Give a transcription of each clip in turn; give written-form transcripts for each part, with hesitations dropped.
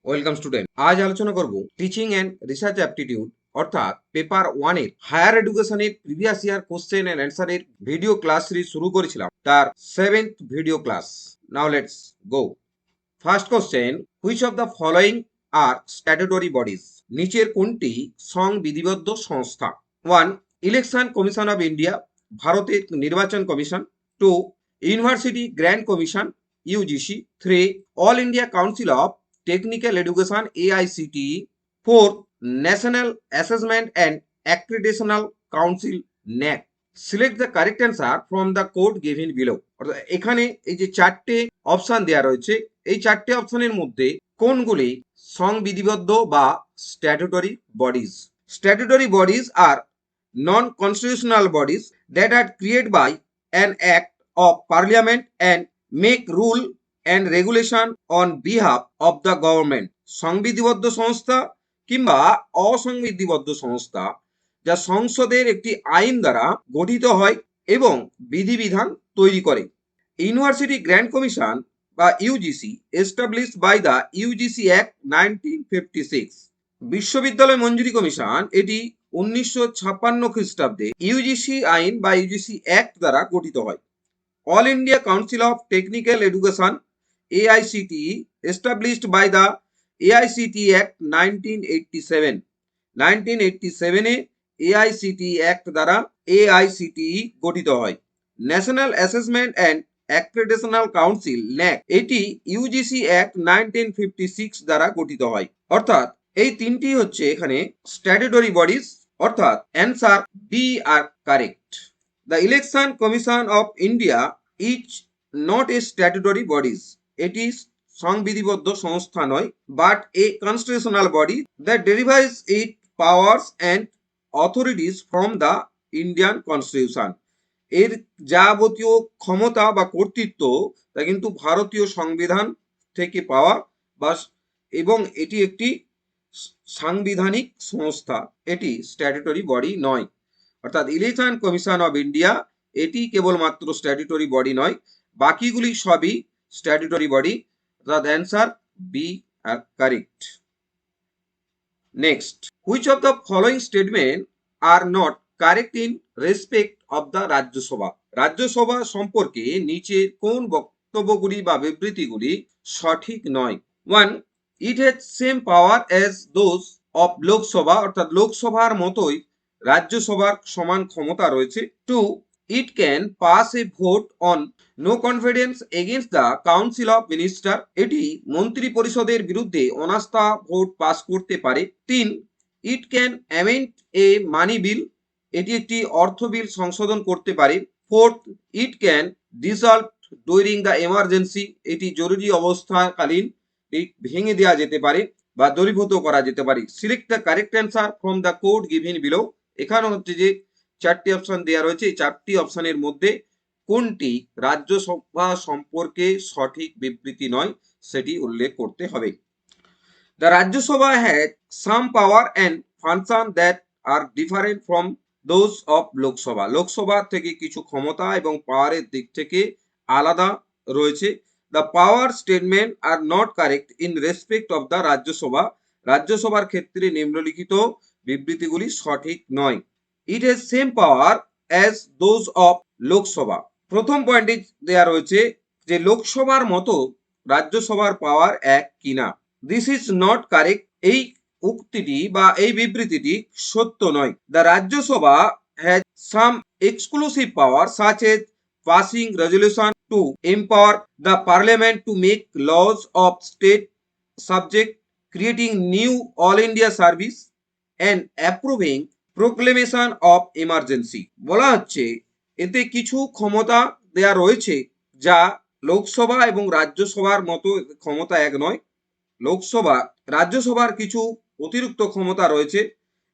Welcome student. আজ আলোচনা করব টিচিং অ্যান্ড রিসার্চ অ্যাপটিটিউড অর্থাৎ পেপার 1 এর হায়ার এডুকেশনের প্রিভিয়াস ইয়ার কোশ্চেন অ্যান্ড অ্যান্সারের ভিডিও ক্লাস সিরিজ শুরু করেছিলাম, তার 7th video class. Now let's go. First question, which of the following are statutory bodies? নিচের কোনটি সংবিধিবদ্ধ সংস্থা? 1. ইলেকশন কমিশন অফ ইন্ডিয়া, ভারতের নির্বাচন কমিশন। 2. University grand commission, UGC. 3. All India council of technical education, AICTE। 4. National assessment and accreditational council, NAC। Select the correct answer from the code given below. অর্থাৎ এখানে এই যে চারটে অপশন দেওয়া রয়েছে, এই চারটে অপশনের মধ্যে কোনগুলি সংবিধিবদ্ধ বা statutory bodies? Statutory bodies are non constitutional bodies that are created by an act of parliament and make rule and regulation on behalf of the government. সংবিধিবদ্ধ সংস্থা কিংবা অসংবিধিবদ্ধ সংস্থা যা সংসদের একটি আইন দ্বারা গঠিত হয় এবং বিধিবিধান তৈরি করে। ইউনিভার্সিটি গ্র্যান্ড কমিশন বা UGC established by the UGC act 1956। বিশ্ববিদ্যালয় মঞ্জুরি কমিশন এটি 1956 খ্রিস্টাব্দে ইউজিসি আইন বা ইউজিসি অ্যাক্ট দ্বারা গঠিত হয়। All India council of technical education, AICTE established by the AICTE Act 1987। 1987 এ AICTE Act দ্বারা AICTE গঠিত হয়। National assessment and accreditational council, NAC, এটি ইউজিসি অ্যাক্ট 1956 দ্বারা গঠিত হয়। অর্থাৎ এই তিনটি হচ্ছে এখানে স্ট্যাটুটরি বডিজ, অর্থাৎ answer B are correct. The Election Commission of India is not a statutory bodies. এটি সংবিধিবদ্ধ সংস্থা নয়, but a constitutional body that derives its powers and authorities from the Indian Constitution. এর যাবতীয় ক্ষমতা বা কর্তৃত্ব তা কিন্তু ভারতীয় সংবিধান থেকে পাওয়া বা এবং এটি একটি সাংবিধানিক সংস্থা, এটি স্ট্যাটুটরি বডি নয়। অর্থাৎ ইলেকশন কমিশন অফ ইন্ডিয়া এটি কেবলমাত্র স্ট্যাটুটরি বডি নয়, বাকিগুলি সবই স্ট্যাটুটরি বডি। অর্থাৎ answer B are correct. Next, which of the following statement are not correct in respect of the Rajya Sabha? Rajya Sabha সম্পর্কে নিচের কোন বক্তব্যগুলি বা বিবৃতিগুলি সঠিক নয়? 1. It has same power as those of Lok Sabha, অর্থাৎ লোকসভার মতোই রাজ্যসভার সমান ক্ষমতা রয়েছে। 2. It can pass a vote on no confidence against the council of minister, এটি মন্ত্রী পরিষদের বিরুদ্ধে অনাস্থা ভোট পাস করতে পারে। 3. It can amend A money বিল, এটি একটি অর্থ বিল সংশোধন করতে পারে। 4th, it can dissolve during the emergency, এটি জরুরি অবস্থাকালীন ভেঙে দেওয়া যেতে পারে বা দূরীভূত করা যেতে পারে। Select the correct answer from the code given below. এখানে হচ্ছে যে চারটি অপশন দেওয়া রয়েছে, এই চারটি অপশনের মধ্যে কোনটি রাজ্যসভা সম্পর্কে সঠিক বিবৃতি নয় সেটি উল্লেখ করতে হবে। The Rajya Sabha has some power and function that are different from those of Lok Sabha, Lok Sabha থেকে কিছু ক্ষমতা এবং পাওয়ারের দিক থেকে আলাদা রয়েছে। The power statement are not correct in respect of the Rajya Sabha, রাজ্যসভার ক্ষেত্রে নিম্নলিখিত বিবৃতিগুলি সঠিক নয়। It has same power as those of Lok Sabha, প্রথম পয়েন্টে দেওয়া রয়েছে যে লোকসভার মতো রাজ্যসভার পাওয়ার এক কিনা। দিস ইজ নট কারেক্ট, এই উক্তিটি বা এই বিবৃতিটি সত্য নয়। The Rajya Sabha has some exclusive power such as passing resolution to empower the parliament to make laws of state subject, creating new all India service and approving proclamation of emergency। বলা হচ্ছে এতে কিছু ক্ষমতা দেয়া রয়েছে যা লোকসভা এবং রাজ্যসভার মতো ক্ষমতা এক নয়। লোকসভা রাজ্যসভার কিছু অতিরিক্ত ক্ষমতা রয়েছে,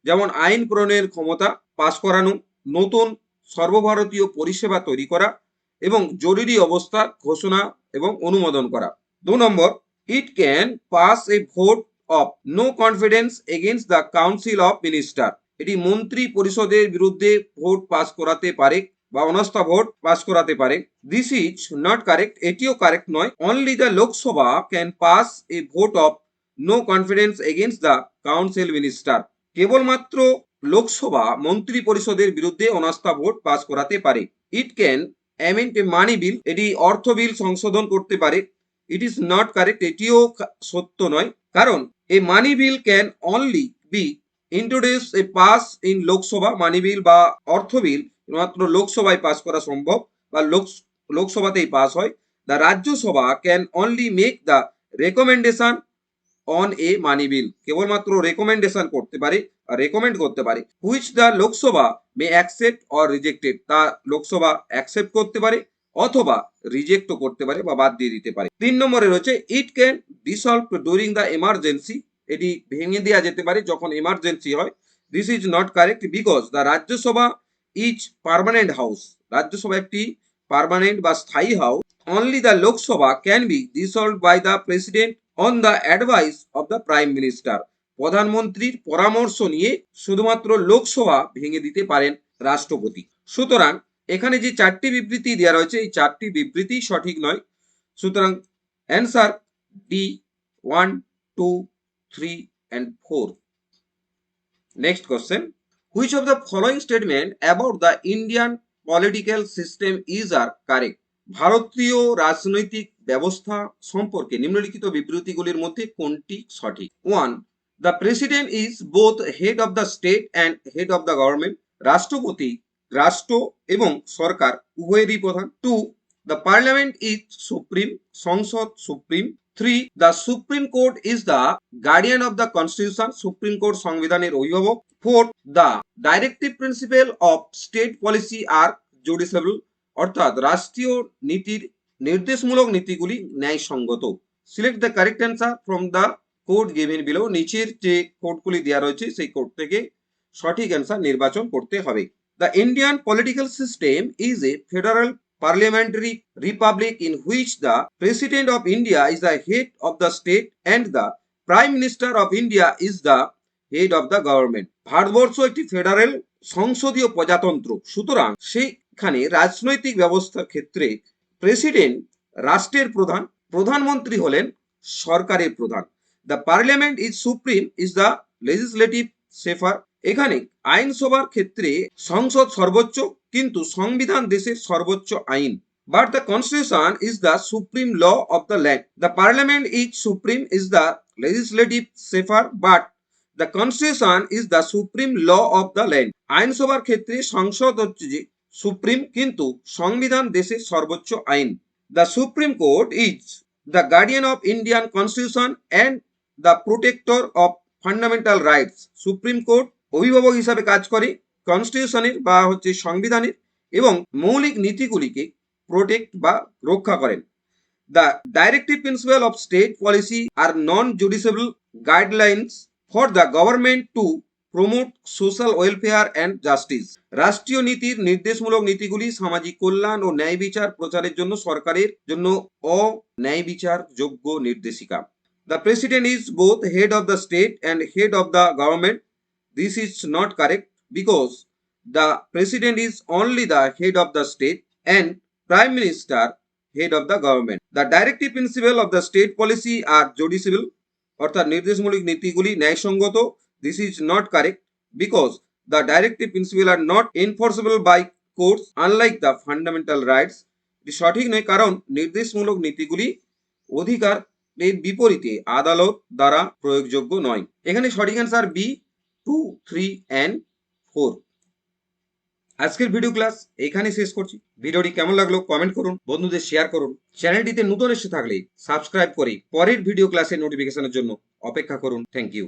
যেমন আইন প্রণয়নের ক্ষমতা, পাশ করানো, নতুন সর্বভারতীয় পরিষেবা তৈরি করা এবং জরুরি অবস্থা ঘোষণা এবং অনুমোদন করা। 2 নম্বর, it can pass a vote of no confidence against the council of minister, এটি মন্ত্রী পরিষদের বিরুদ্ধে ভোট পাস করাতে পারে বা অনাস্থা ভোট পাস করাতে পারে। দিস ইজ নট কারেক্ট, এটিও কারেক্ট নয়। Only the Lok Sabha can pass a vote of no confidence against the council minister. কেবলমাত্র লোকসভা মন্ত্রী পরিষদের বিরুদ্ধে অনাস্থা ভোট পাস করাতে পারে। It can amend A money বিল, এটি অর্থ বিল সংশোধন করতে পারে। ইট ইজ নট কারেক্ট, এটিও সত্য নয়, কারণ a money bill can only be introduce a pass in Lok Sabha. Money bill বা অর্থ বিল মাত্র লোকসভায় পাস করা সম্ভব বা লোকসভাতেই পাস হয়। The Rajya Sabha can only make the recommendation on a money bill, কেবলমাত্র রেকমেন্ডেশন করতে পারে, রেকমেন্ড করতে পারে। Which the Lok Sabha may accept or rejected, তা লোকসভা অ্যাকসেপ্ট করতে পারে অথবা রিজেক্টও করতে পারে বা বাদ দিয়ে দিতে পারে। 3 নম্বরে রয়েছে it can dissolve during the emergency, এটি ভেঙে দেওয়া যেতে পারে যখন এমার্জেন্সি হয়। This is not correct because the Rajya Sabha is permanent house, Rajya Sabha একটি পার্মানেন্ট বা স্থায়ী house. Only the Lok Sabha can be dissolve by the president on the advice of the prime minister, প্রধানমন্ত্রীর পরামর্শ নিয়ে শুধুমাত্র লোকসভা ভেঙে দিতে পারেন রাষ্ট্রপতি। সুতরাং এখানে যে 4টি বিবৃতি দেওয়া রয়েছে এই 4টি বিবৃতি সঠিক নয়। সুতরাং answer D 1, 2, 3 and 4. Next question. Which of the following statement about the Indian political system is are correct? ভারতীয় রাজনৈতিক ব্যবস্থা সম্পর্কে নিম্নলিখিত বিবৃতিগুলির মধ্যে কোনটি সঠিক? 1. The president is both head of the state and head of the government. রাষ্ট্রপতি রাষ্ট্র এবং সরকার উভয়েরই প্রধান। 2. The parliament is supreme, সংসদ supreme. 3. The Supreme Court is the guardian of the constitution, supreme court সংবিধানের অভিভাবক। 4. The directive principle of state policy are judiciable, অর্থাৎ রাষ্ট্রীয় নীতির নির্দেশমূলক নীতিগুলি ন্যায়সঙ্গত। Select the correct answer from the code given below, নিচের যে কোডগুলি দেওয়া রয়েছে সেই কোড থেকে সঠিক অ্যান্সার নির্বাচন করতে হবে। The Indian political system is a federal parliamentary republic in which the president of India is the head of the state and the prime minister of India is the head of the government. Bharatvarsha একটি federal সংসদীয় প্রজাতন্ত্র, সুতরাং সেখানে রাজনৈতিক ব্যবস্থার ক্ষেত্রে president রাষ্ট্রের প্রধান, প্রধানমন্ত্রী হলেন সরকারের প্রধান। The parliament is supreme is the legislative sphere, এখানে আইনসভার ক্ষেত্রে সংসদ সর্বোচ্চ কিন্তু সংবিধান দেশের সর্বোচ্চ আইন। But the constitution is the supreme law of the land. The parliament is supreme is the legislative sphere but the constitution is the supreme law of the land. আইনসভার ক্ষেত্রে সংসদ হচ্ছে যে সুপ্রিম কিন্তু সংবিধান দেশের সর্বোচ্চ আইন। The supreme court is the guardian of Indian constitution and the protector of fundamental rights. Supreme court অভিভাবক হিসাবে কাজ করে কনস্টিটিউশনের বা হচ্ছে সংবিধানের এবং মৌলিক নীতিগুলিকে প্রোটেক্ট বা রক্ষা করেন। The directive principal of state policy are non justiciable guidelines for the government to promote social welfare and justice. রাষ্ট্রীয় নীতির নির্দেশমূলক নীতিগুলি সামাজিক কল্যাণ ও ন্যায় বিচার প্রচারের জন্য সরকারের জন্য অন্যায় বিচার যোগ্য নির্দেশিকা। The president is both head of the state and head of the government. This is not correct because the president is only the head of the state and prime minister head of the government. The directive principle of the state policy are judiciable, অর্থাৎ নির্দেশমূলক নীতিগুলি ন্যায়সঙ্গত। This is not correct because the directive principle are not enforceable by courts unlike the fundamental rights. এটি সঠিক নয় কারণ নির্দেশমূলক নীতিগুলি অধিকার এর বিপরীতে আদালত দ্বারা প্রয়োগযোগ্য নয়। এখানে সঠিক অ্যান্সার বি 2, 3 and 4। আজকের ভিডিও ক্লাস এখানে শেষ করছি। ভিডিওটি কেমন লাগলো কমেন্ট করুন, বন্ধুদের শেয়ার করুন। চ্যানেলটিতে নতুন এসে থাকলে সাবস্ক্রাইব করে পরের ভিডিও ক্লাসের নোটিফিকেশনের জন্য অপেক্ষা করুন। Thank you.